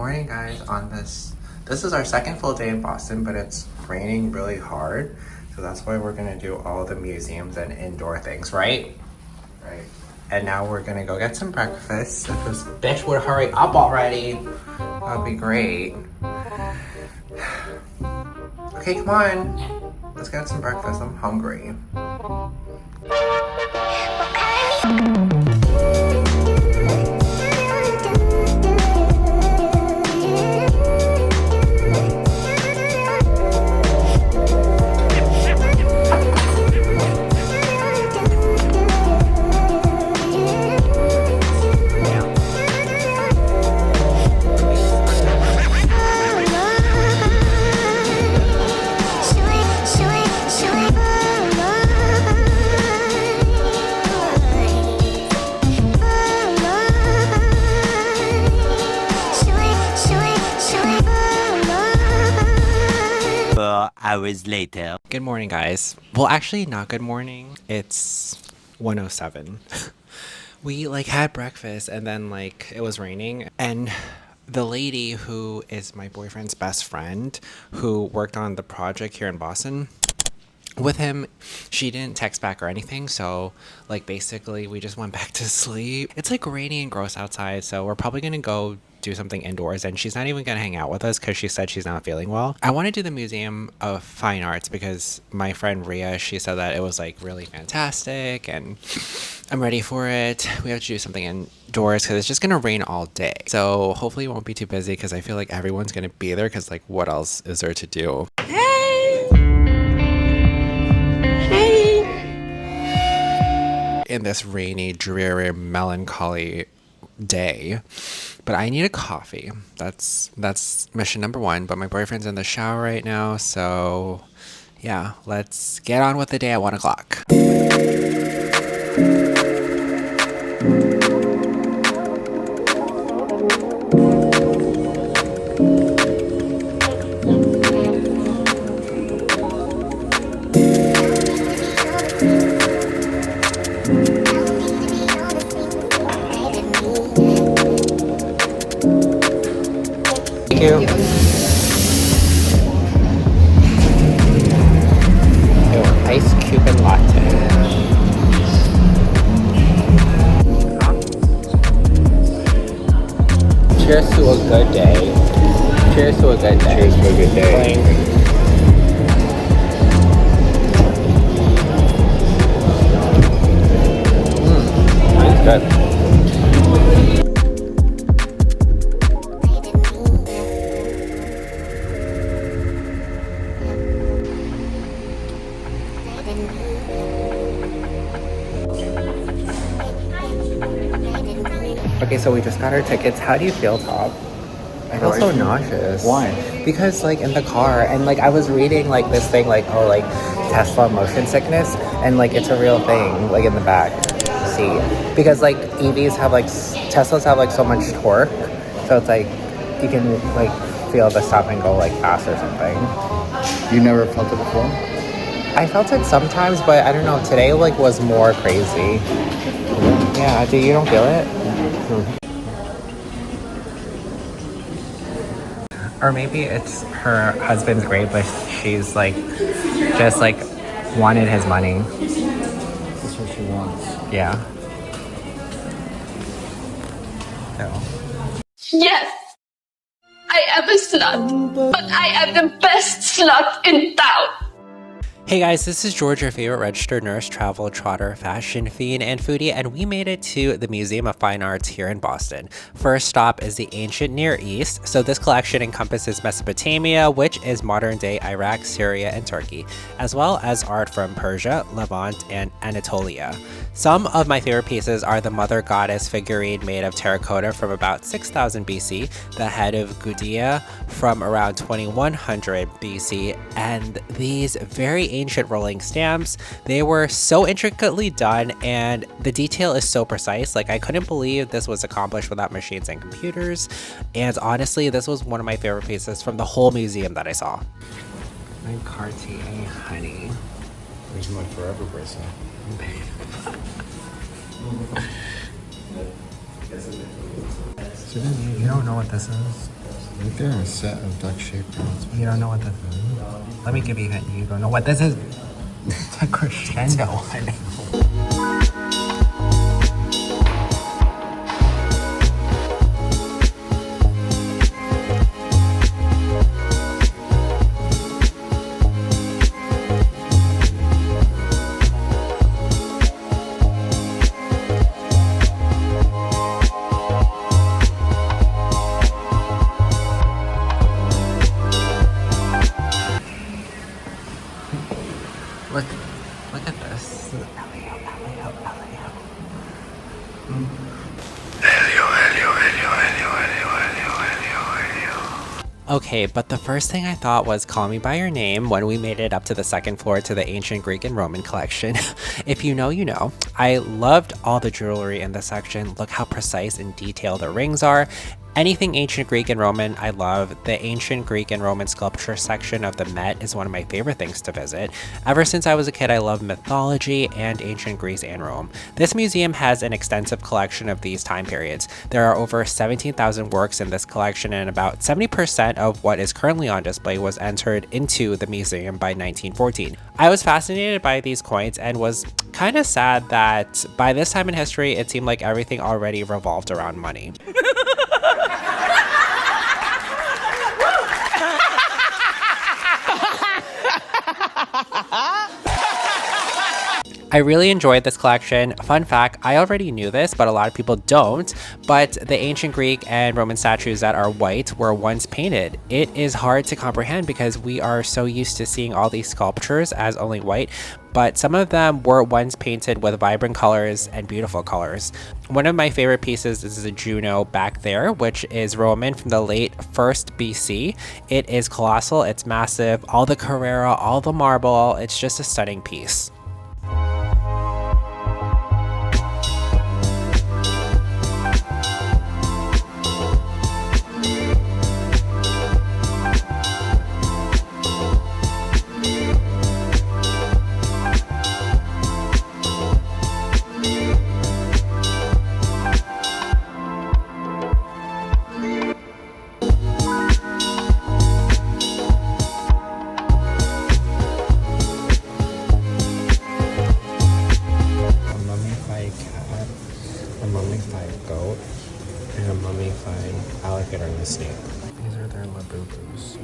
morning, guys. This is our second full day in Boston, but it's raining really hard, so that's why we're gonna do all the museums and indoor things, right? Right. And now we're gonna go get some breakfast. If this bitch would hurry up already, that'd be great. Okay, come on. Let's get some breakfast. I'm hungry. Hours later. Good morning, guys. Well, actually, not good morning. It's 1:07. We had breakfast and then it was raining, and the lady who is my boyfriend's best friend who worked on the project here in Boston with him, she didn't text back or anything, so basically we just went back to sleep. It's rainy and gross outside, so we're probably gonna go do something indoors, and she's not even gonna hang out with us because she said she's not feeling well. I want to do the Museum of Fine Arts because my friend Ria, she said that it was really fantastic, and I'm ready for it. We have to do something indoors because it's just gonna rain all day, so hopefully it won't be too busy because I feel like everyone's gonna be there because what else is there to do? In this rainy, dreary, melancholy day, but I need a coffee. That's mission number one. But my boyfriend's in the shower right now, so yeah, let's get on with the day at 1 o'clock. Thank you. Oh, ice Cuban latte. Cheers to a good day. Cheers to a good day. Cheers to a good day. It's good. Okay, so we just got our tickets. How do you feel, Top? I feel so nauseous. Why? Because in the car, and I was reading this thing Tesla motion sickness, and it's a real thing in the back seat. Because EVs have Teslas have so much torque, so it's you can feel the stop and go fast or something. You never felt it before? I felt it sometimes, but I don't know. Today was more crazy. Yeah, you don't feel it? Or maybe it's her husband's great, but she's just wanted his money. That's what she wants. Yeah. No. Yes, I am a slut, but I am the best slut in town. Hey guys, this is George, your favorite registered nurse, travel, trotter, fashion fiend, and foodie, and we made it to the Museum of Fine Arts here in Boston. First stop is the ancient Near East. So this collection encompasses Mesopotamia, which is modern-day Iraq, Syria, and Turkey, as well as art from Persia, Levant, and Anatolia. Some of my favorite pieces are the Mother Goddess figurine made of terracotta from about 6000 BC, the head of Gudea from around 2100 BC, and these very ancient rolling stamps. They were so intricately done, and the detail is so precise. I couldn't believe this was accomplished without machines and computers, and honestly, this was one of my favorite pieces from the whole museum that I saw. My Cartier HUNNI. Where's my forever bracelet? You don't know what this is? Right there, a set of duck-shaped rounds. You don't know what this is? Let me give you a hint. You don't know what this is? It's a crescendo one. Look at this. Okay, but the first thing I thought was Call Me By Your Name when we made it up to the second floor to the ancient Greek and Roman collection. If you know, you know. I loved all the jewelry in this section. Look how precise and detailed the rings are. Anything ancient Greek and Roman, I love. The ancient Greek and Roman sculpture section of the Met is one of my favorite things to visit. Ever since I was a kid, I love mythology and ancient Greece and Rome. This museum has an extensive collection of these time periods. There are over 17,000 works in this collection, and about 70% of what is currently on display was entered into the museum by 1914. I was fascinated by these coins and was kind of sad that by this time in history, it seemed like everything already revolved around money. I really enjoyed this collection. Fun fact, I already knew this, but a lot of people don't, but the ancient Greek and Roman statues that are white were once painted. It is hard to comprehend because we are so used to seeing all these sculptures as only white, but some of them were once painted with vibrant colors and beautiful colors. One of my favorite pieces is the Juno back there, which is Roman from the late 1st BC. It is colossal, it's massive, all the Carrara, all the marble, it's just a stunning piece. Alligator and a snake. These are their labubus.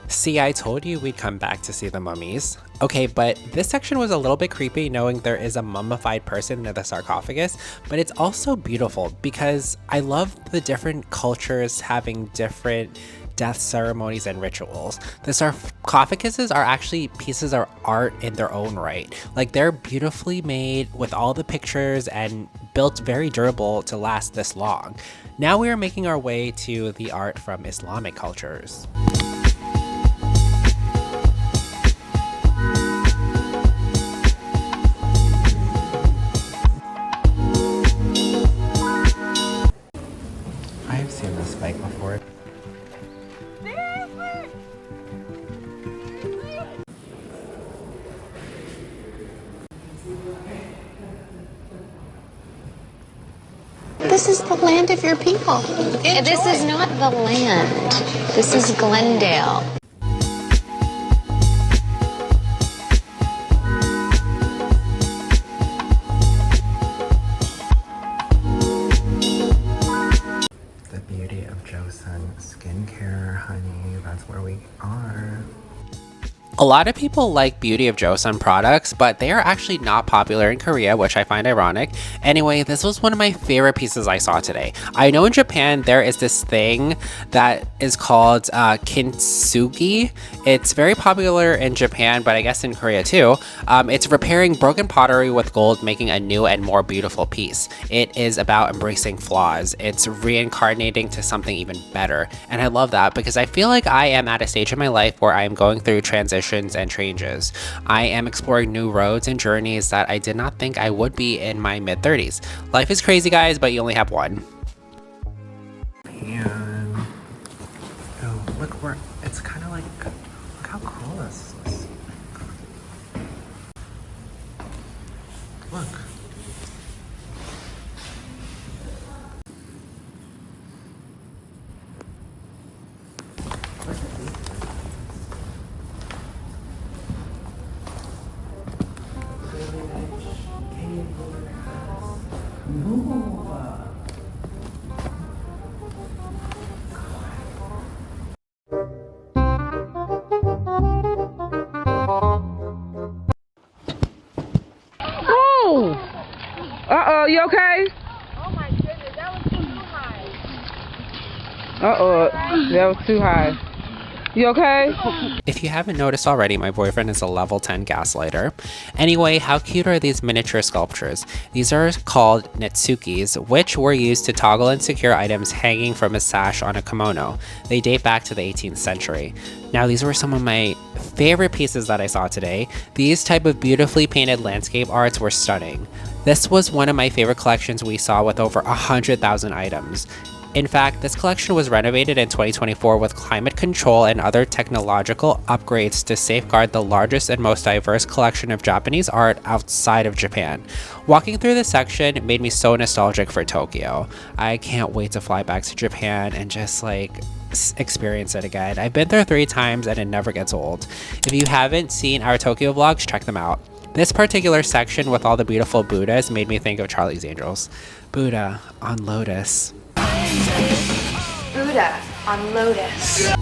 See, I told you we'd come back to see the mummies. Okay, but this section was a little bit creepy knowing there is a mummified person in the sarcophagus, but it's also beautiful because I love the different cultures having different death ceremonies and rituals. The sarcophaguses are actually pieces of art in their own right. Like, they're beautifully made with all the pictures and built very durable to last this long. Now we are making our way to the art from Islamic cultures. I've seen this spike before. This is the land of your people. This is not the land. This is Glendale. The beauty of Joseon skincare, honey. That's where we are. A lot of people like Beauty of Joseon products, but they are actually not popular in Korea, which I find ironic. Anyway, this was one of my favorite pieces I saw today. I know in Japan there is this thing that is called kintsugi. It's very popular in Japan, but I guess in Korea too. It's repairing broken pottery with gold, making a new and more beautiful piece. It is about embracing flaws. It's reincarnating to something even better. And I love that because I feel like I am at a stage in my life where I am going through transitions and changes. I am exploring new roads and journeys that I did not think I would be in my mid-30s. Life is crazy, guys, but you only have one. And oh, look where it's kind of like, look how cool this is. Look. You okay? Oh my goodness, that was too high. Uh-oh, that was too high. You okay? If you haven't noticed already, my boyfriend is a level 10 gaslighter. Anyway, how cute are these miniature sculptures? These are called netsukis, which were used to toggle and secure items hanging from a sash on a kimono. They date back to the 18th century. Now, these were some of my favorite pieces that I saw today. These type of beautifully painted landscape arts were stunning. This was one of my favorite collections we saw with over 100,000 items. In fact, this collection was renovated in 2024 with climate control and other technological upgrades to safeguard the largest and most diverse collection of Japanese art outside of Japan. Walking through this section made me so nostalgic for Tokyo. I can't wait to fly back to Japan and just experience it again. I've been there 3 times and it never gets old. If you haven't seen our Tokyo vlogs, check them out. This particular section with all the beautiful Buddhas made me think of Charlie's Angels. Buddha on Lotus. Buddha on Lotus.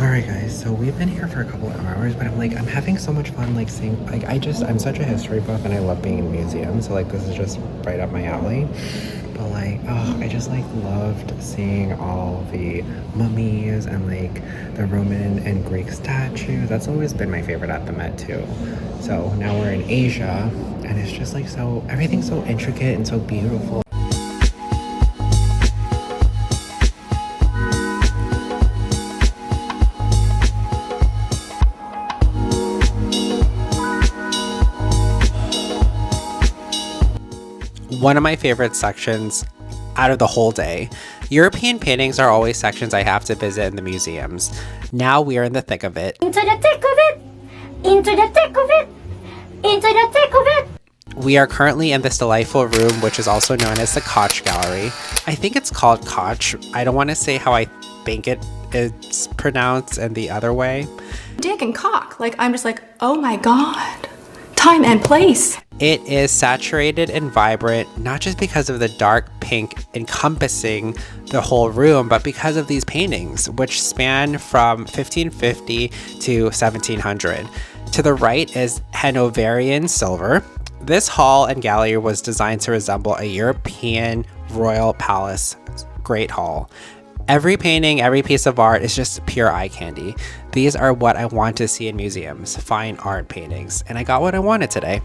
Alright guys, so we've been here for a couple of hours, but I'm having so much fun seeing, I'm such a history buff and I love being in museums, so this is just right up my alley. But I just loved seeing all the mummies and the Roman and Greek statues. That's always been my favorite at the Met too. So now we're in Asia and it's just everything's so intricate and so beautiful. One of my favorite sections out of the whole day. European paintings are always sections I have to visit in the museums. Now we are in the thick of it. Into the thick of it! Into the thick of it! Into the thick of it! We are currently in this delightful room, which is also known as the Koch Gallery. I think it's called Koch. I don't want to say how I think it's pronounced and the other way. Dick and cock. I'm just oh my god. Time and place. It is saturated and vibrant, not just because of the dark pink encompassing the whole room, but because of these paintings, which span from 1550 to 1700. To the right is Hanoverian silver. This hall and gallery was designed to resemble a European royal palace great hall. Every painting, every piece of art is just pure eye candy. These are what I want to see in museums, fine art paintings, and I got what I wanted today.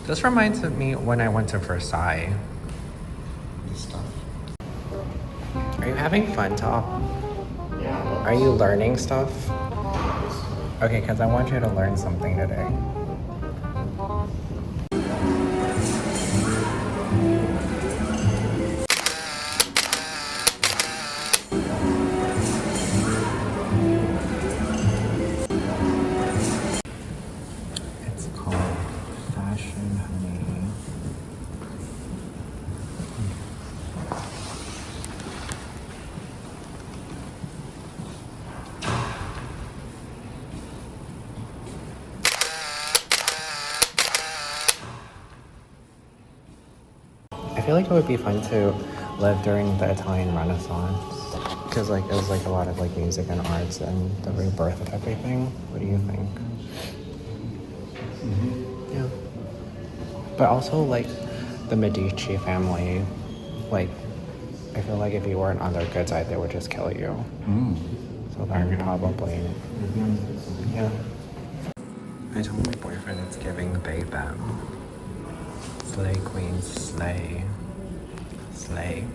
This reminds me when I went to Versailles. Are you having fun, Top? Yeah. Are you learning stuff? Okay, because I want you to learn something today. It's called Fashion Honey. I feel like it would be fun to live during the Italian Renaissance because it was a lot of music and arts and the rebirth of everything. What do you think? Yeah. But also the Medici family, I feel like if you weren't on their good side, they would just kill you. So they're probably, yeah. I told my boyfriend it's giving they them. Slay queen, slay. Slay.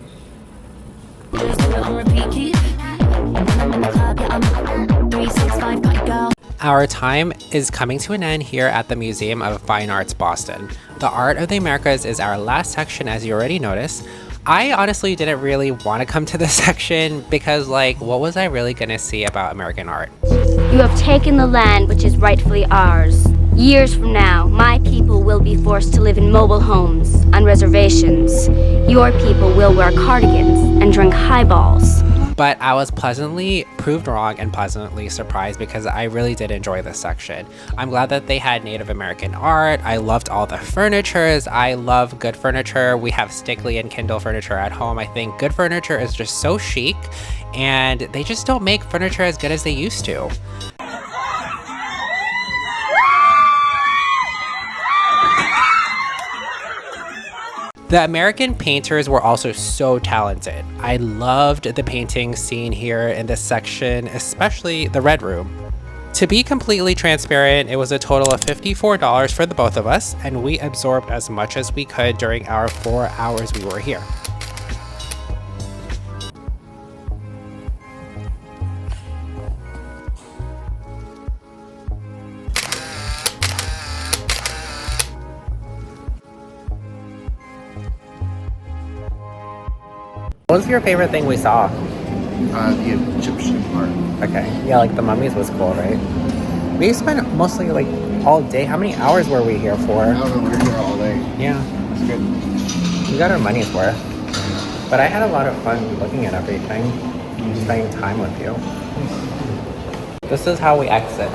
Our time is coming to an end here at the Museum of Fine Arts Boston. The Art of the Americas is our last section, as you already noticed. I honestly didn't really want to come to this section because, like, what was I really gonna see about American art? You have taken the land which is rightfully ours. Years from now, my people will be forced to live in mobile homes, on reservations. Your people will wear cardigans and drink highballs. But I was pleasantly proved wrong and pleasantly surprised because I really did enjoy this section. I'm glad that they had Native American art. I loved all the furnitures. I love good furniture. We have Stickley and Kindle furniture at home. I think good furniture is just so chic, and they just don't make furniture as good as they used to. The American painters were also so talented. I loved the paintings seen here in this section, especially the Red Room. To be completely transparent, it was a total of $54 for the both of us, and we absorbed as much as we could during our 4 hours we were here. What was your favorite thing we saw? The Egyptian art. Okay, yeah, like the mummies was cool, right? We spent mostly like all day. How many hours were we here for? I don't know, we were here all day. Yeah. It's good. We got our money's worth. But I had a lot of fun looking at everything, spending time with you. This is how we exit.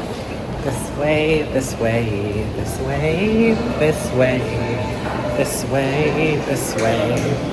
This way, this way, this way, this way, this way, this way.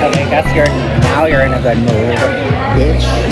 I guess now you're in a good mood, bitch.